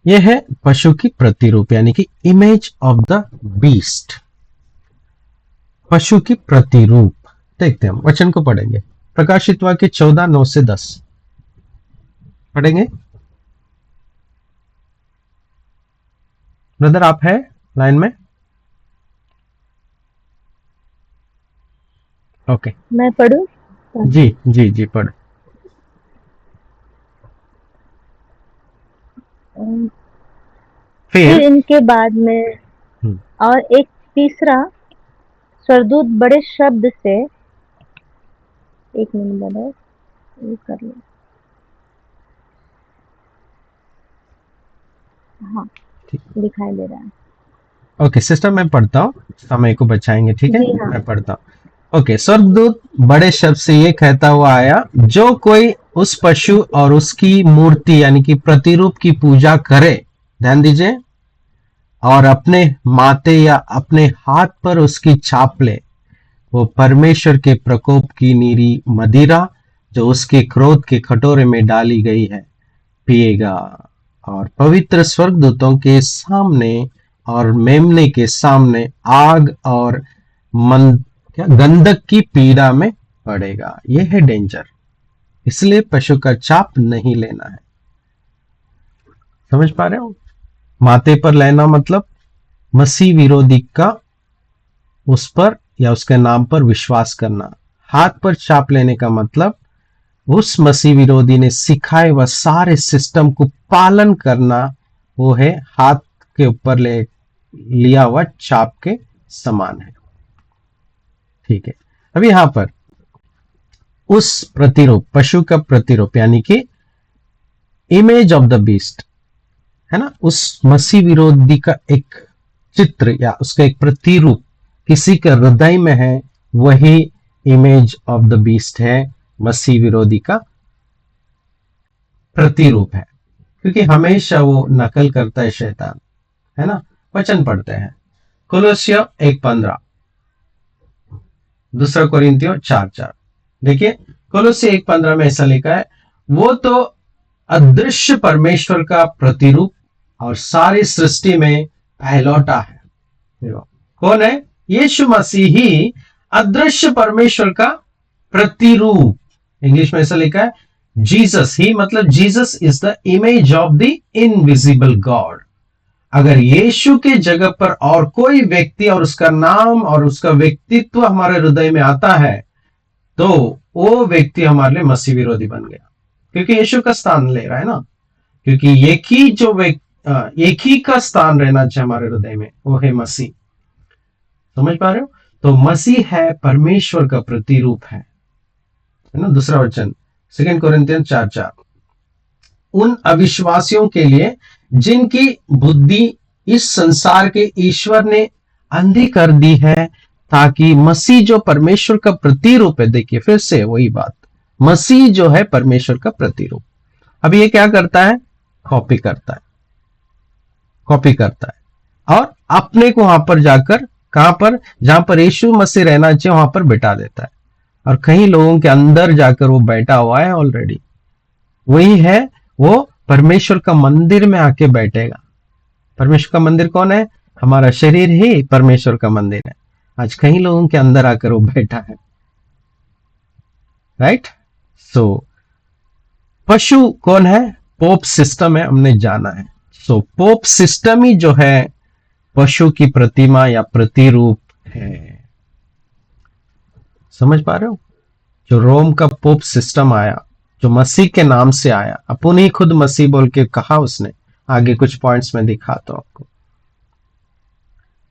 यह है पशु की प्रतिरूप यानी कि इमेज ऑफ द बीस्ट। पशु की प्रतिरूप। देखते हैं, हम वचन को पढ़ेंगे। प्रकाशित वाक्य 14:9 से 10 पढ़ेंगे। ब्रदर आप है लाइन में? ओके मैं पढ़ूं? जी जी जी पढ़। फिर फिर इनके बाद में हम्म, और एक तीसरा स्वर्गदूत बड़े शब्द से, एक मिनट ब्रदर, ये कर लो। हाँ, ठीक। दिखाई दे रहा है। ओके सिस्टर मैं पढ़ता हूँ, समय को बचाएंगे, ठीक है जी हाँ। मैं पढ़ता हूँ। ओके, स्वर्गदूत बड़े शब्द से ये कहता हुआ आया, जो कोई उस पशु और उसकी मूर्ति यानी कि प्रतिरूप की पूजा करे, ध्यान दीजिए, और अपने माथे या अपने हाथ पर उसकी छाप ले, वो परमेश्वर के प्रकोप की नीरी मदिरा जो उसके क्रोध के कटोरे में डाली गई है पिएगा, और पवित्र स्वर्गदूतों के सामने और मेमने के सामने आग और मन क्या गंधक की पीड़ा में पड़ेगा। यह है डेंजर। इसलिए पशु का चाप नहीं लेना है। समझ पा रहे हो? माथे पर लेना मतलब मसीह विरोधी का उस पर या उसके नाम पर विश्वास करना। हाथ पर छाप लेने का मतलब उस मसीह विरोधी ने सिखाए वह सारे सिस्टम को पालन करना। वो है हाथ के ऊपर ले लिया हुआ छाप के समान है। ठीक है, अब यहां पर उस प्रतिरूप, पशु का प्रतिरूप यानी कि इमेज ऑफ द बीस्ट है ना, उस मसीह विरोधी का एक चित्र या उसका एक प्रतिरूप किसी के हृदय में है, वही इमेज ऑफ द बीस्ट है, मसीह विरोधी का प्रतिरूप है। क्योंकि हमेशा वो नकल करता है शैतान, है ना। वचन पढ़ते हैं, कोलोसियो 1:15, दूसरा कोरिन्थियो 4:4। देखिए कोलोसियो 1:15 में ऐसा लिखा है, वो तो अदृश्य परमेश्वर का प्रतिरूप और सारी सृष्टि में पहलौटा है। देखो, कौन है? यीशु मसीह ही अदृश्य परमेश्वर का प्रतिरूप। इंग्लिश में ऐसा लिखा है, जीसस ही, मतलब Jesus is the image of the invisible God. अगर यीशु के जगह पर और कोई व्यक्ति और उसका नाम और उसका व्यक्तित्व हमारे हृदय में आता है, तो वो व्यक्ति हमारे लिए मसीह विरोधी बन गया, क्योंकि यीशु का स्थान ले रहा है ना। क्योंकि एक ही का स्थान रहना चाहिए हमारे हृदय में, वो है मसीह। समझ पा रहे हो? तो मसीह है परमेश्वर का प्रतिरूप है ना। दूसरा वचन 2 कोरिन्थियन 4:4, उन अविश्वासियों के लिए जिनकी बुद्धि इस संसार के ईश्वर ने अंधी कर दी है, ताकि मसीह जो परमेश्वर का प्रतिरूप है, देखिए फिर से वही बात, मसीह जो है परमेश्वर का प्रतिरूप, अब ये क्या करता है? कॉपी करता है, कॉपी करता है और अपने को वहां पर जाकर, कहां पर? जहां पर यीशु मसीह रहना चाहिए वहां पर बिठा देता है, और कई लोगों के अंदर जाकर वो बैठा हुआ है ऑलरेडी। वही है, वो परमेश्वर का मंदिर में आके बैठेगा। परमेश्वर का मंदिर कौन है? हमारा शरीर ही परमेश्वर का मंदिर है। आज कई लोगों के अंदर आकर वो बैठा है। राइट। सो पशु कौन है? पोप सिस्टम है, हमने जाना है। सो पोप सिस्टम ही जो है पशु की प्रतिमा या प्रतिरूप है। समझ पा रहे हो? जो रोम का पोप सिस्टम आया, जो मसीह के नाम से आया, अपन ही खुद मसीह बोल के कहा उसने। आगे कुछ पॉइंट्स में दिखाता हूं आपको।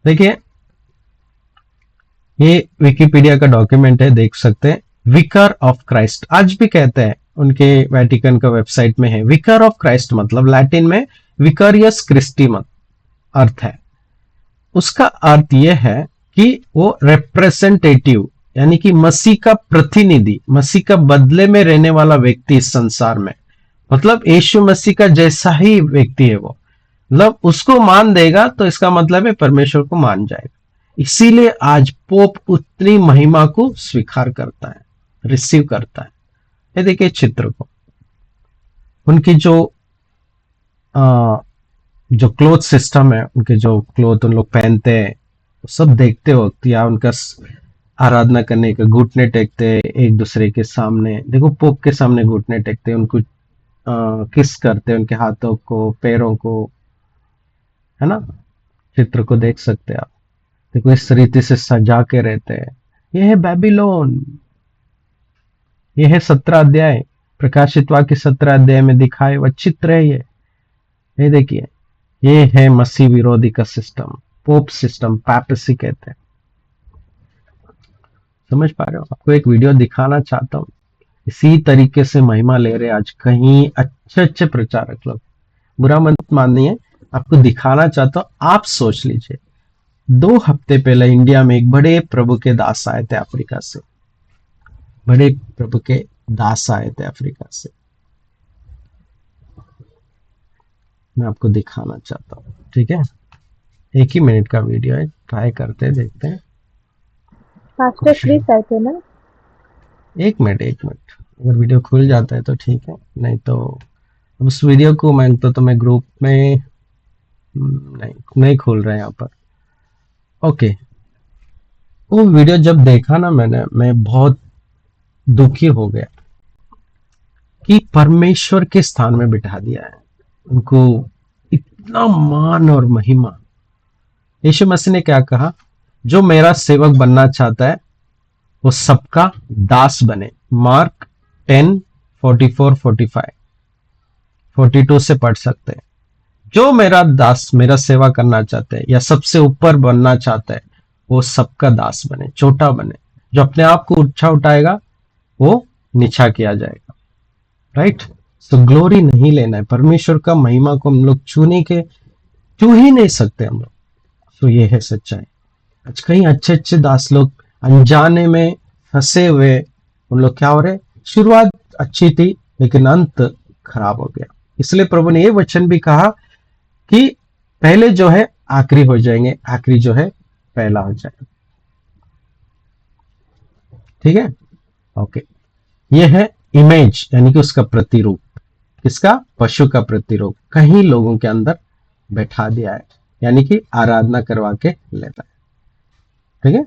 देखिए ये विकिपीडिया का डॉक्यूमेंट है, देख सकते हैं। विकर ऑफ क्राइस्ट आज भी कहते हैं, उनके वेटिकन का वेबसाइट में है। विकर ऑफ क्राइस्ट मतलब लैटिन में विकरियस क्रिस्टी अर्थ है। उसका अर्थ यह है कि वो रिप्रेजेंटेटिव यानी कि मसीह का प्रतिनिधि, मसीह का बदले में रहने वाला व्यक्ति इस संसार में, मतलब यीशु मसीह का जैसा ही व्यक्ति है वो, मतलब उसको मान देगा तो इसका मतलब है परमेश्वर को मान जाएगा। इसीलिए आज पोप उतनी महिमा को स्वीकार करता है, रिसीव करता है। ये देखिए चित्र को, उनकी जो जो क्लोथ सिस्टम है, उनके जो क्लोथ उन लोग पहनते हैं, वो सब देखते वक्त या उनका आराधना करने का घुटने टेकते हैं एक दूसरे के सामने। देखो पोप के सामने घुटने टेकते हैं, उनको किस करते हैं, उनके हाथों को पैरों को, है ना। चित्र को देख सकते हैं आप। देखो इस रीति से सजा के रहते हैं। यह है बेबीलोन। यह है 17 अध्याय, प्रकाशित वाक्य 17 अध्याय में दिखाए वह चित्र है। ये देखिए, ये है मसीह विरोधी का सिस्टम, पोप सिस्टम, पैपेसी कहते हैं। समझ पा रहे हो? आपको एक वीडियो दिखाना चाहता हूँ। इसी तरीके से महिमा ले रहे आज कहीं अच्छे अच्छे प्रचारक लोग, बुरा मत मानिए, आपको दिखाना चाहता हूँ। आप सोच लीजिए, 2 हफ्ते पहले इंडिया में एक बड़े प्रभु के दास आए थे अफ्रीका से। बड़े प्रभु के दास आए थे अफ्रीका से। मैं आपको दिखाना चाहता हूँ, ठीक है। 1 ही मिनट का वीडियो है, ट्राई करते हैं, देखते हैं। पास्टर क्रिस आए थे ना? 1 मिनट, 1 मिनट, अगर वीडियो खुल जाता है तो ठीक है, नहीं तो उस वीडियो को मैं ग्रुप में नहीं खोल रहा है यहाँ पर। ओके, वो वीडियो जब देखा ना मैंने, मैं बहुत दुखी हो गया कि परमेश्वर के स्थान में बिठा दिया है उनको, इतना मान और महिमा। यीशु मसीह ने क्या कहा? जो मेरा सेवक बनना चाहता है वो सबका दास बने। मार्क 10:44-45, 42 से पढ़ सकते हैं। जो मेरा दास, मेरा सेवा करना चाहते हैं या सबसे ऊपर बनना चाहता है, वो सबका दास बने, छोटा बने। जो अपने आप को ऊंचा उठाएगा वो नीचा किया जाएगा। राइट। सो ग्लोरी नहीं लेना है, परमेश्वर का महिमा को हम लोग छू ही नहीं सकते हम लोग। सो ये है सच्चाई। आज कहीं अच्छे अच्छे दास लोग अनजाने में फंसे हुए, उन लोग क्या हो रहे, शुरुआत अच्छी थी लेकिन अंत खराब हो गया। इसलिए प्रभु ने ये वचन भी कहा कि पहले जो है आखिरी हो जाएंगे, आखिरी जो है पहला हो जाएगा। ठीक है, ओके। ये है इमेज, यानी कि उसका प्रतिरूप। किसका? पशु का प्रतिरूप कहीं लोगों के अंदर बैठा दिया है, यानी कि आराधना करवा के लेता है। ठीक है।